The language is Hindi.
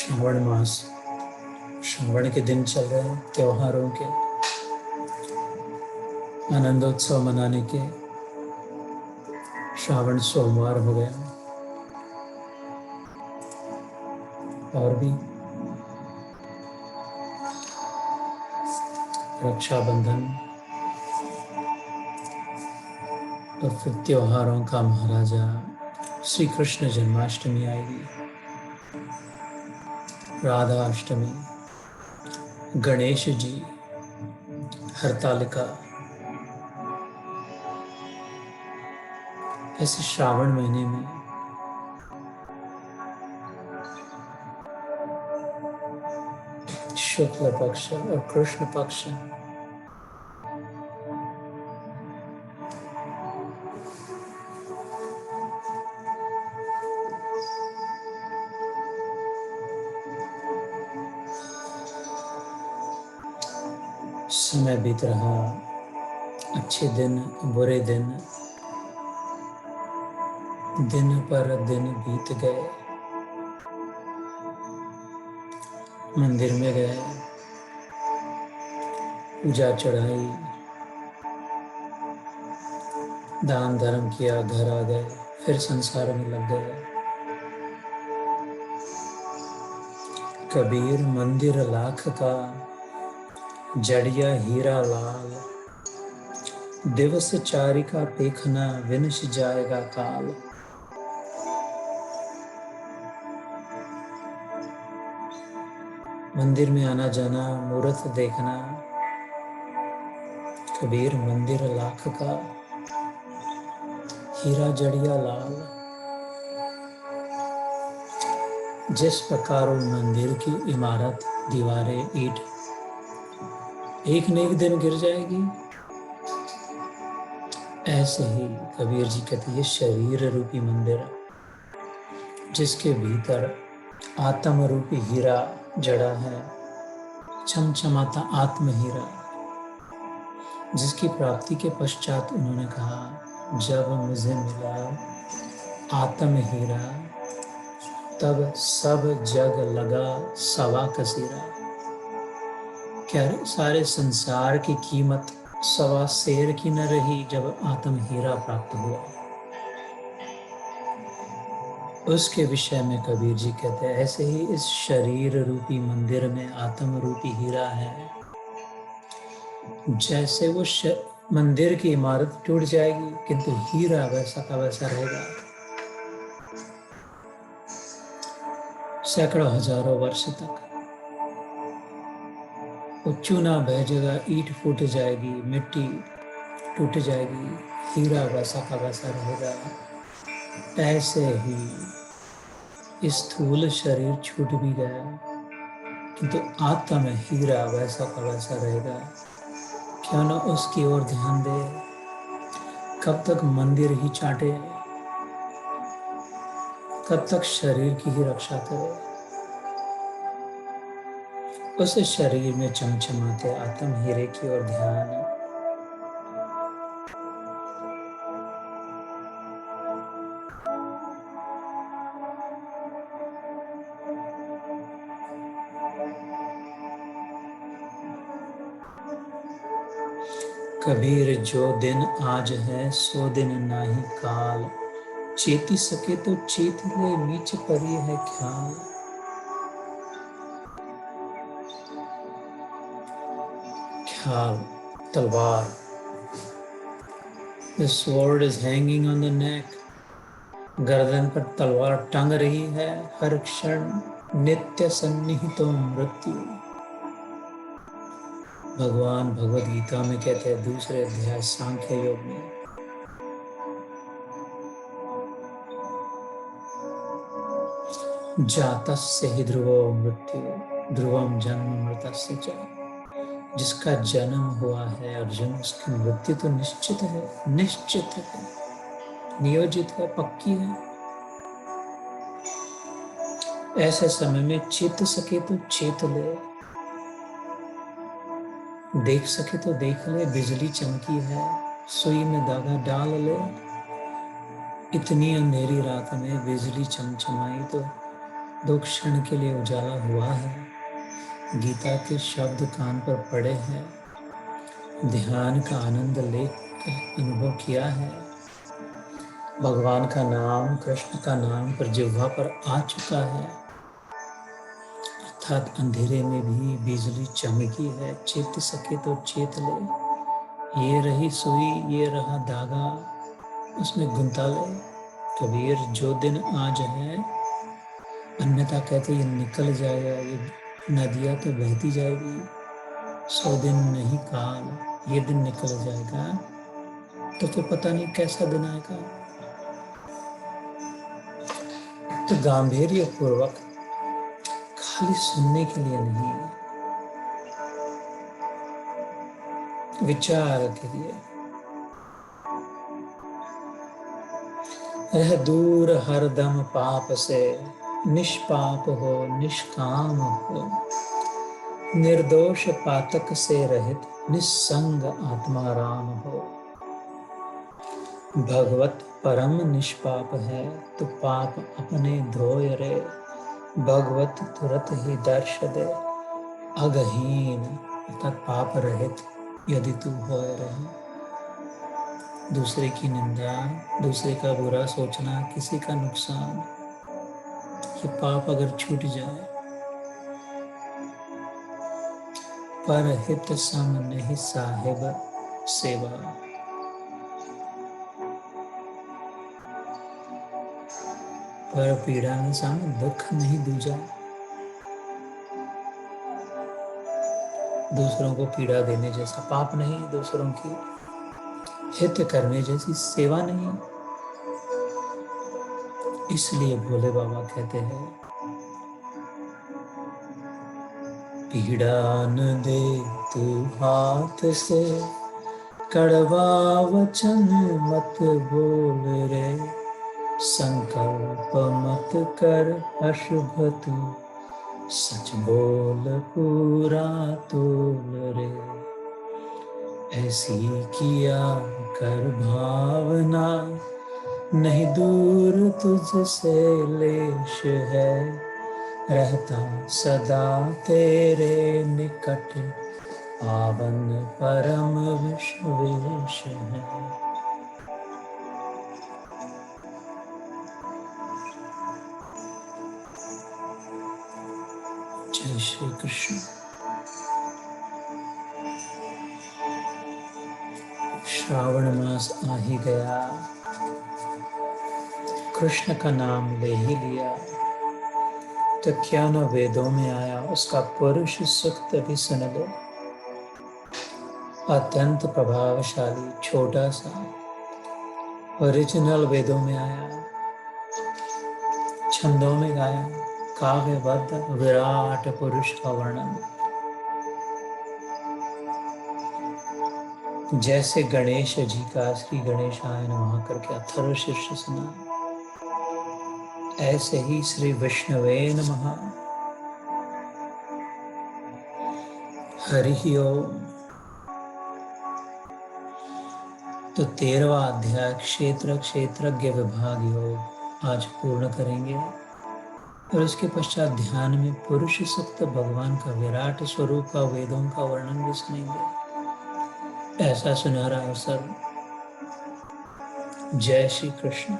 श्रावण मास, श्रावण के दिन चल रहे हैं, त्योहारों के आनंदोत्सव मनाने के। श्रावण सोमवार हो गया और भी रक्षाबंधन और फिर त्योहारों का महाराजा श्री कृष्ण जन्माष्टमी आएगी, राधा अष्टमी, गणेश जी, हरतालिका। ऐसे श्रावण महीने में शुक्ल पक्ष और कृष्ण पक्ष समय बीत रहा, अच्छे दिन, बुरे दिन, दिन पर दिन बीत गए। मंदिर में गए, पूजा चढ़ाई, दान धर्म किया, घर आ गए, फिर संसार में लग गए। कबीर मंदिर लाख का, जड़िया हीरा लाल, दिवस चारिका देखना विनश जाएगा काल। मंदिर में आना जाना, मूर्त देखना, कबीर मंदिर लाख का, हीरा जड़िया लाल। जिस प्रकार मंदिर की इमारत, दीवारें, ईंट एक न एक दिन गिर जाएगी, ऐसे ही कबीर जी कहते हैं शरीर रूपी मंदिर, जिसके भीतर आत्म रूपी हीरा जड़ा है, चमचमाता आत्म हीरा, जिसकी प्राप्ति के पश्चात उन्होंने कहा, जब मुझे मिला आत्म हीरा, तब सब जग लगा सवा कसीरा। क्या सारे संसार की कीमत सवा शेर की न रही जब आत्म हीरा प्राप्त हुआ। उसके विषय में कबीर जी कहते हैं, ऐसे ही इस शरीर रूपी मंदिर में आत्म रूपी हीरा है। जैसे वो मंदिर की इमारत टूट जाएगी, किंतु हीरा वैसा का वैसा रहेगा। सैकड़ों हजारों वर्ष तक वो चूना बह जाएगा, ईंट फूट जाएगी, मिट्टी टूट जाएगी, हीरा वैसा का वैसा रहेगा। ऐसे ही स्थूल शरीर छूट भी गया, किंतु आत्मा में हीरा वैसा का वैसा रहेगा। क्यों न उसकी ओर ध्यान दे। कब तक मंदिर ही चाटे, कब तक शरीर की ही रक्षा करे। उस शरीर में चमचमाते आत्म हीरे की ओर ध्यान। कबीर जो दिन आज है, सो दिन नाही काल, चेती सके तो चेत ले, मीच परी है ख्याल। ख्याल, तलवार। The sword is hanging on the neck. गर्दन पर तलवार टंग रही है, हर क्षण नित्य सन्निहितो मृत्यु। भगवान भगवद गीता में कहते हैं, दूसरे अध्याय सांख्य योग में, जातस्य हि ध्रुवो मृत्यु, ध्रुवम जन्म मृतस्य च। जिसका जन्म हुआ है अर्जुन, उसकी मृत्यु तो निश्चित है, निश्चित है, नियोजित है, पक्की है। ऐसे समय में चेत सके तो चेत ले, देख सके तो देख ले, बिजली चमकी है, सुई में धागा डाल ले। इतनी अंधेरी रात में बिजली चमचमाई तो दो क्षण के लिए उजाला हुआ है, गीता के शब्द कान पर पड़े हैं, ध्यान का आनंद लेकर अनुभव किया है, भगवान का नाम, कृष्ण का नाम पर जिह्वा पर आ चुका है, अर्थात अंधेरे में भी बिजली चमकी है, चेत सके तो चेत ले, ये रही सुई, ये रहा धागा, उसमें गुंथा ले। कबीर जो दिन आज है, अन्यथा कहते ये निकल जाएगा, ये नदियाँ तो बहती जाएगी, 100 दिन नहीं काल, ये दिन निकल जाएगा, तो फिर पता नहीं कैसा दिन आएगा। तो गांधीर्य पूर्वक खाली सुनने के लिए नहीं, विचार के लिए। रह दूर हरदम पाप से, निष्पाप हो निष्काम हो, निर्दोष पातक से रहित निस्संग आत्मा राम हो। भगवत परम निष्पाप है, तो पाप अपने धोय रे, भगवत तुरत ही दर्श दे, अगहीन अर्थात पाप रहित यदि तू होए रहे। दूसरे की निंदा, दूसरे का बुरा सोचना, किसी का नुकसान, ये पाप अगर छूट जाए, पर हित सम नहीं साहिब सेवा, पर पीड़ा में सम दुख नहीं दूजा। दूसरों को पीड़ा देने जैसा पाप नहीं, दूसरों की हित करने जैसी सेवा नहीं। इसलिए भोले बाबा कहते हैं, पीड़ा न दे तू हाथ से, कड़वा वचन मत बोल रे, संकल्प मत कर अशुभ तू, सच बोल पूरा तोल रे। ऐसी किया कर भावना, नहीं दूर तुझसे लेश है, रहता सदा तेरे निकट, पावन परम विश्वेश है। जय श्री कृष्ण। श्रावण मास आ ही गया, कृष्ण का नाम ले ही लिया, तो क्या न वेदों में आया उसका पुरुष सूक्त भी सुन लो। अत्यंत प्रभावशाली, छोटा सा ओरिजिनल वेदों में आया, छंदों में गाया, काव्यबद्ध विराट पुरुष का वर्णन। जैसे गणेश जी का श्री गणेशाय नमः करके अथर्व शीर्ष सुना, ऐसे ही श्री विष्णुवे नमः, हरि ओम। तो 13वां अध्याय क्षेत्र क्षेत्रज्ञ विभाग योग आज पूर्ण करेंगे, और इसके पश्चात ध्यान में पुरुष सूक्त भगवान का विराट स्वरूप का वेदों का वर्णन भी सुनेंगे। ऐसा सुनहरा अवसर। जय श्री कृष्ण।